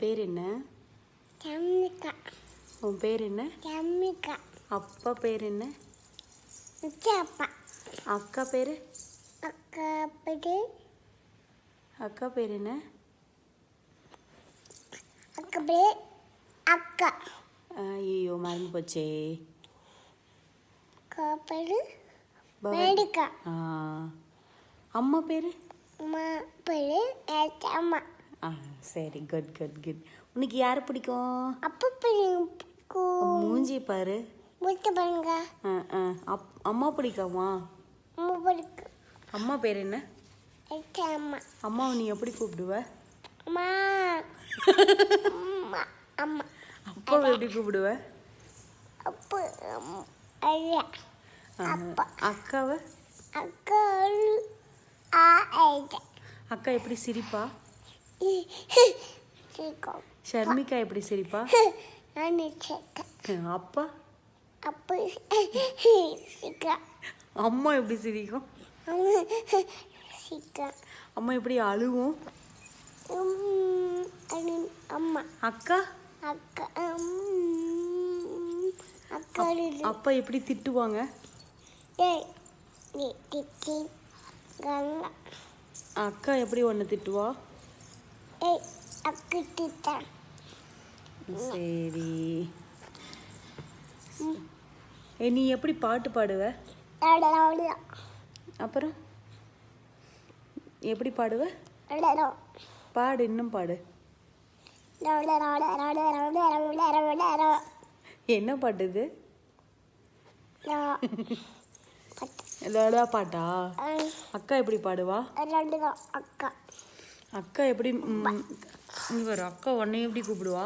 பேர் என்ன? ஜம்மிகா. உன் பேர் என்ன? ஜம்மிகா. அப்பா பேர் என்ன? அப்பா. அக்கா பேர்? அக்கா பேரு? அக்கா பேர் என்ன? அக்கா பேர் அக்கா. ஐயோ மறந்து போச்சே. அக்கா பேரு மேடிகா. அம்மா பேர்? அம்மா பேரு அம்மா. சரி, குட் குட் குட். உனக்கு யாரை பிடிக்கும்? அப்பா பிடிக்கும். மூஞ்சி பாரு. மூத்த பாருங்க. அம்மா பிடிக்காமா? அம்மா பிடிக்கும். அம்மா பேர் என்ன? அம்மா. அம்மாவை நீ எப்படி கூப்பிடுவ? அம்மா. அம்மா. அம்மா. அப்பாவை எப்படி கூப்பிடுவ? அப்பா. ஐயா. அப்பா. அக்காவை? அக்கா. அக்கா எப்படி சிரிப்பா? சிரிக்கும். ஷர்மிகா எப்படி சிரிப்பா? அப்பா? அப்பா சிரிக்கும். அம்மா எப்படி சிரிக்கும்? சிரிக்கும். அம்மா எப்படி அழுவும்? அம்மா. அக்கா? அக்கா. அக்கா. அப்பா எப்படி திட்டுவாங்க? அக்கா எப்படி ஒன்று திட்டுவா? சரி. நீ எப்படி பாட்டு பாடுவ? அப்புறம் எப்படி பாடுவ? பாடு, இன்னும் பாடு. என்ன பாட்டு இது? லோலா பாட்டா? அக்கா எப்படி பாடுவா? அக்கா. அக்கா எப்படி? இங்க வரும். அக்கா உன்னை எப்படி கூப்பிடுவா?